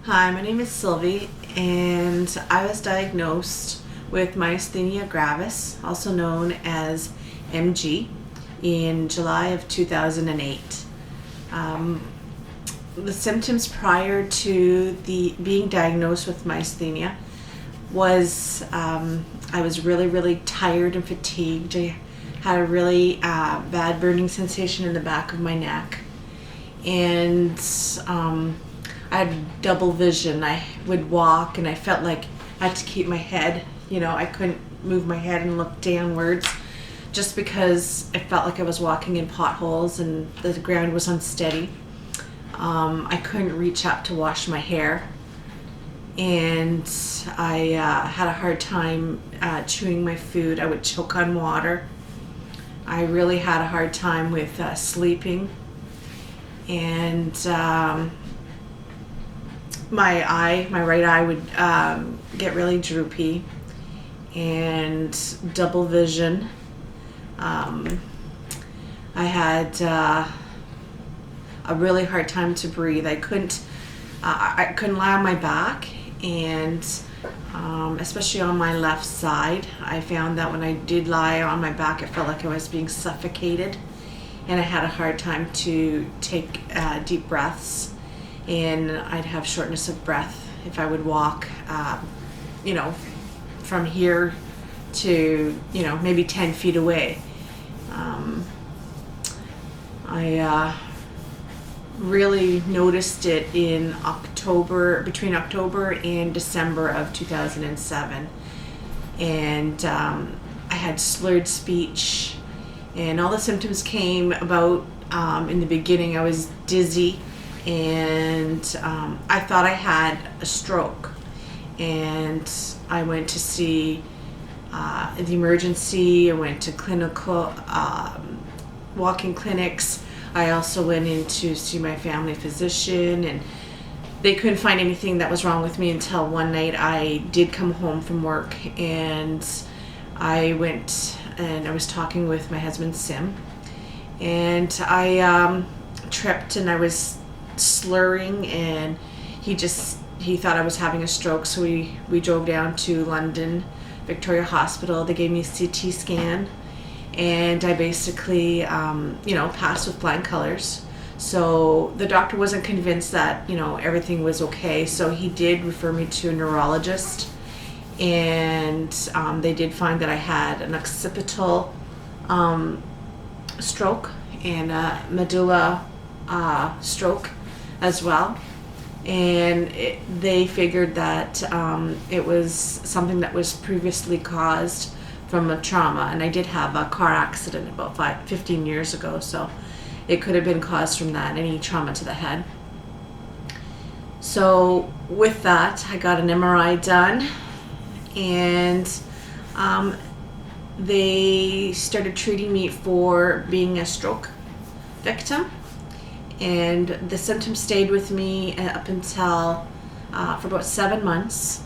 Hi, my name is Sylvie, and I was diagnosed with Myasthenia Gravis, also known as MG, in July of 2008. The symptoms prior to being diagnosed with myasthenia was I was really tired and fatigued. I had a really bad burning sensation in the back of my neck, and I had double vision. I would walk and I felt like I had to keep my head, I couldn't move my head and look downwards just because I felt like I was walking in potholes and the ground was unsteady. I couldn't reach up to wash my hair, and I had a hard time chewing my food. I would choke on water. I really had a hard time with sleeping, and my right eye would get really droopy and double vision. I had a really hard time to breathe. I couldn't lie on my back, and especially on my left side, I found that when I did lie on my back, it felt like I was being suffocated, and I had a hard time to take deep breaths, and I'd have shortness of breath if I would walk, from here to, maybe 10 feet away. I really noticed it between October and December of 2007. And I had slurred speech, and all the symptoms came about in the beginning. I was dizzy, and I thought I had a stroke, and I went to see the emergency. I went to clinical walk-in clinics. I also went in to see my family physician, and they couldn't find anything that was wrong with me until one night I did come home from work, and I went and I was talking with my husband Sim, and I tripped and I was slurring, and he thought I was having a stroke, so we drove down to London Victoria Hospital. They gave me a CT scan, and I basically passed with flying colors. So the doctor wasn't convinced that everything was okay, so he did refer me to a neurologist, and they did find that I had an occipital stroke and a medulla stroke as well, and they figured that it was something that was previously caused from a trauma, and I did have a car accident about 15 years ago, so it could have been caused from that, any trauma to the head. So with that, I got an MRI done, and they started treating me for being a stroke victim, and the symptoms stayed with me up until for about 7 months,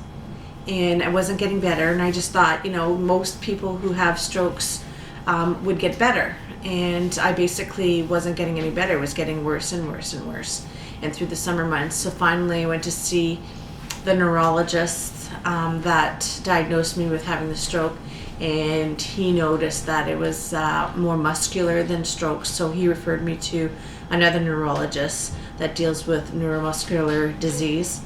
and I wasn't getting better, and I just thought most people who have strokes would get better, and I basically wasn't getting any better. It was getting worse and worse and worse, and through the summer months. So finally I went to see the neurologist that diagnosed me with having the stroke, and he noticed that it was more muscular than stroke, so he referred me to another neurologist that deals with neuromuscular disease,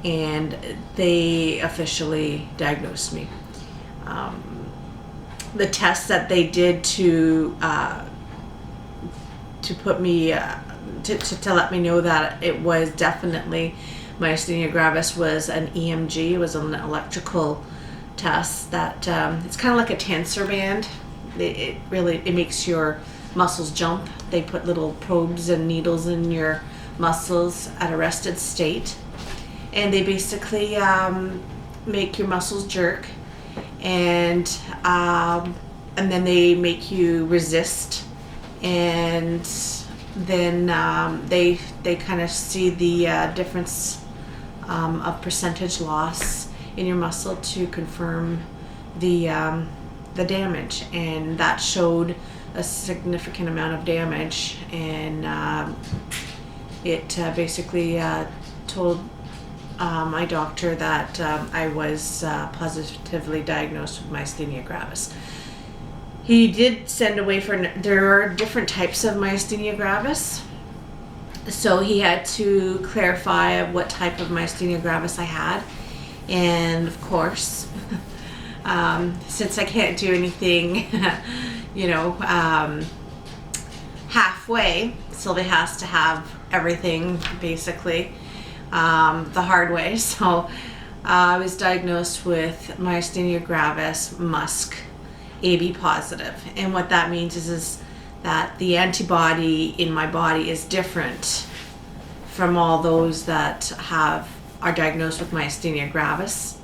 and they officially diagnosed me. The tests that they did to put me to let me know that it was definitely myasthenia gravis was an EMG. It was an electrical test that it's kind of like a tensor band. It makes your muscles jump. They put little probes and needles in your muscles at a rested state, and they basically make your muscles jerk, and then they make you resist, and then they kind of see the difference of percentage loss in your muscle to confirm the damage, and that showed a significant amount of damage, and it basically told my doctor that I was positively diagnosed with myasthenia gravis. He did send away there are different types of myasthenia gravis. So he had to clarify what type of myasthenia gravis I had. And of course, since I can't do anything, halfway, Sylvie has to have everything basically the hard way. So I was diagnosed with myasthenia gravis, MuSK, AB positive. And what that means is that the antibody in my body is different from all those that are diagnosed with myasthenia gravis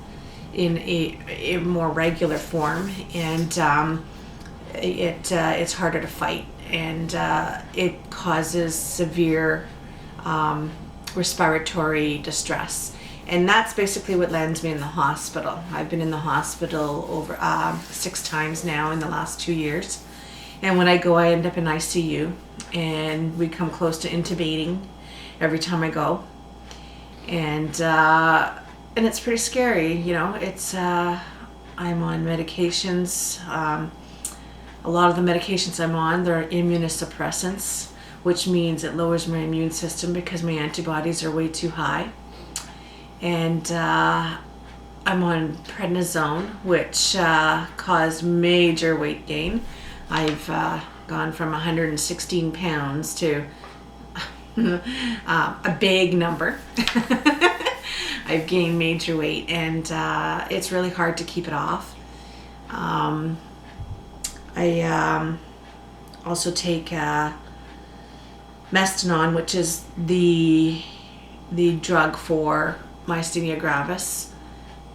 in a more regular form, and it's harder to fight, and it causes severe respiratory distress. And that's basically what lands me in the hospital. I've been in the hospital over 6 times now in the last 2 years. And when I go, I end up in ICU, and we come close to intubating every time I go. And it's pretty scary, It's I'm on medications. A lot of the medications I'm on, they're immunosuppressants, which means it lowers my immune system because my antibodies are way too high. And I'm on prednisone, which caused major weight gain. I've gone from 116 pounds to a big number. I've gained major weight, and it's really hard to keep it off. I also take Mestinon, which is the drug for myasthenia gravis,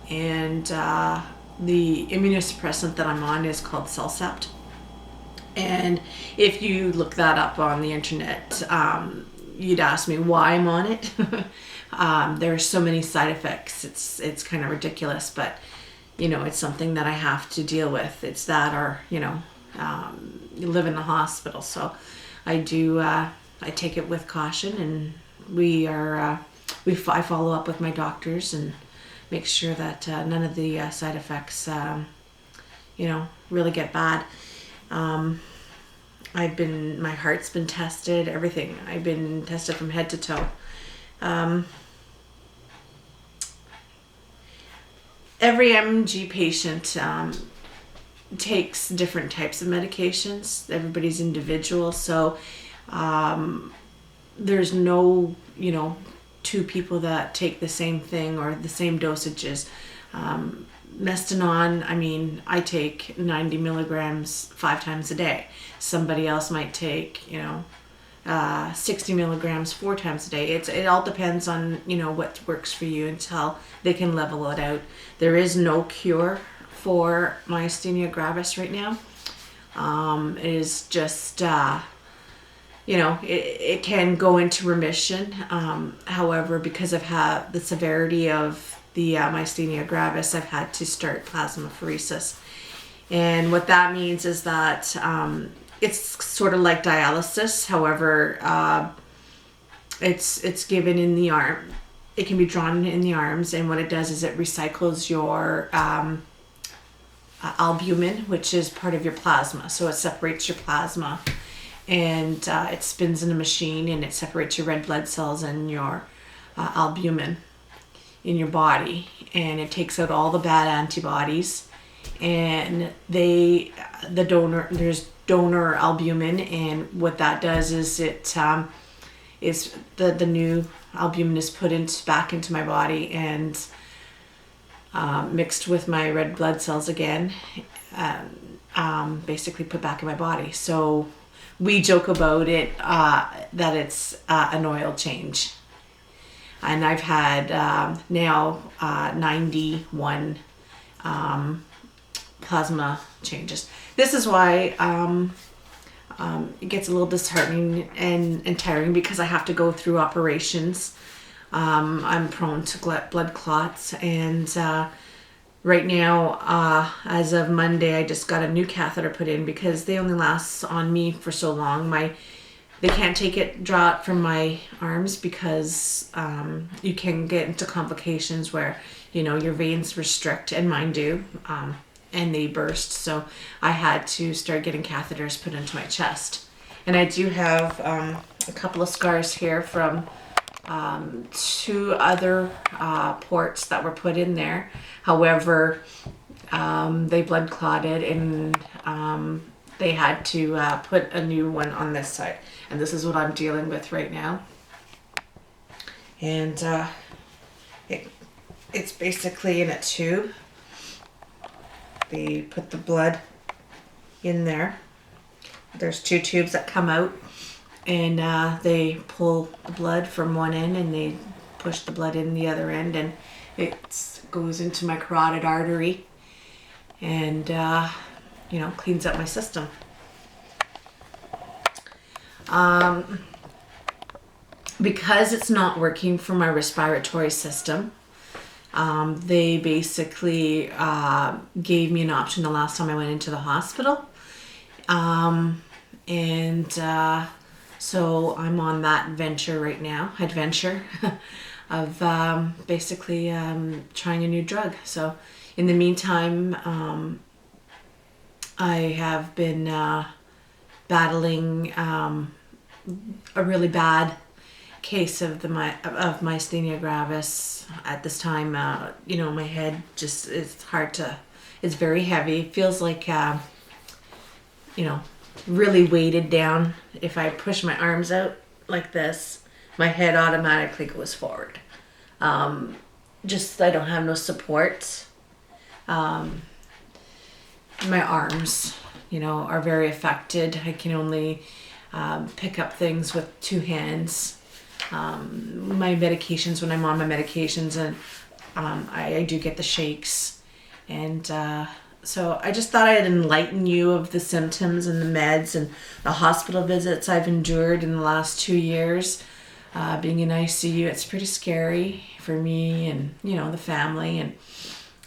and the immunosuppressant that I'm on is called Cellcept. And if you look that up on the internet, you'd ask me why I'm on it. There are so many side effects. It's kind of ridiculous, but it's something that I have to deal with. It's that, or you live in the hospital, so I take it with caution, and I follow up with my doctors and make sure that none of the side effects really get bad. My heart's been tested, everything. I've been tested from head to toe. Every MG patient takes different types of medications. Everybody's individual, so there's no, 2 people that take the same thing or the same dosages. Mestinon, I take 90 milligrams 5 times a day. Somebody else might take, 60 milligrams 4 times a day. It all depends on, what works for you until they can level it out. There is no cure for myasthenia gravis right now. It is just, it can go into remission. However, because I've had the severity of the myasthenia gravis, I've had to start plasmapheresis. And what that means is that it's sort of like dialysis. However, it's given in the arm. It can be drawn in the arms, and what it does is it recycles your albumin, which is part of your plasma. So it separates your plasma, and it spins in a machine, and it separates your red blood cells and your albumin in your body, and it takes out all the bad antibodies. And there's donor albumin, and what that does is it is the new albumin is put back into my body and mixed with my red blood cells again, basically put back in my body. So we joke about it that it's an oil change. And I've had now 91 plasma changes. This is why it gets a little disheartening and tiring, because I have to go through operations. I'm prone to blood clots, and right now, as of Monday, I just got a new catheter put in because they only last on me for so long. They can't draw it from my arms because you can get into complications where, you know, your veins restrict, and mine do, and they burst. So I had to start getting catheters put into my chest. And I do have a couple of scars here from 2 other ports that were put in there. However, they blood clotted, and they had to put a new one on this side. And this is what I'm dealing with right now. And it's basically in a tube. They put the blood in there. There's 2 tubes that come out, and they pull the blood from one end and they push the blood in the other end, and it goes into my carotid artery and you know, cleans up my system. Because it's not working for my respiratory system, they basically gave me an option the last time I went into the hospital. So I'm on that adventure of basically trying a new drug. So in the meantime, I have been battling a really bad case of myasthenia gravis at this time. You know, my head just, it's very heavy. It feels like, you know, really weighted down. If I push my arms out like this, my head automatically goes forward. Just, I don't have no support. My arms, you know, are very affected. I can only pick up things with 2 hands. My medications, when I'm on my medications, and I do get the shakes. And so I just thought I'd enlighten you of the symptoms and the meds and the hospital visits I've endured in the last 2 years. Being in ICU, it's pretty scary for me and, you know, the family. And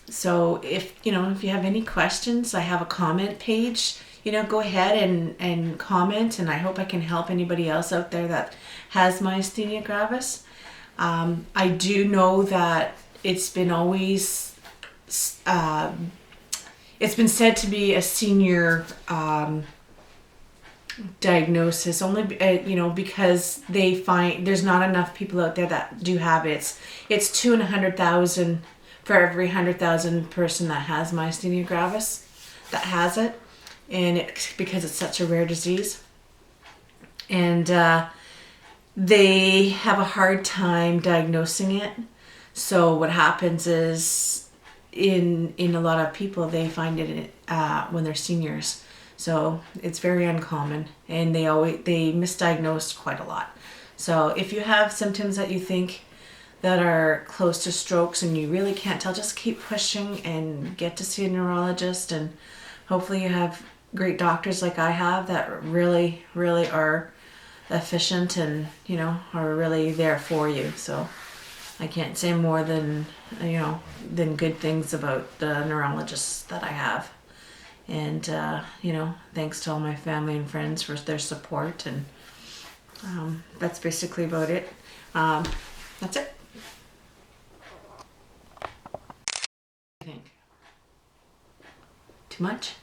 so if you have any questions, I have a comment page. You know, go ahead and comment, and I hope I can help anybody else out there that has myasthenia gravis. I do know that it's been always, it's been said to be a senior diagnosis, only you know, because they find there's not enough people out there that do have it. It's 2 in 100,000 for every 100,000 person that has myasthenia gravis that has it, and because it's such a rare disease, and they have a hard time diagnosing it. So what happens is, in a lot of people, they find it when they're seniors. So it's very uncommon, and they misdiagnose quite a lot. So if you have symptoms that you think that are close to strokes and you really can't tell, just keep pushing and get to see a neurologist, and hopefully you have great doctors like I have that really, really are efficient and, you know, are really there for you. So I can't say more than, you know, than good things about the neurologists that I have. And, you know, thanks to all my family and friends for their support. And that's basically about it. That's it. I think. Too much?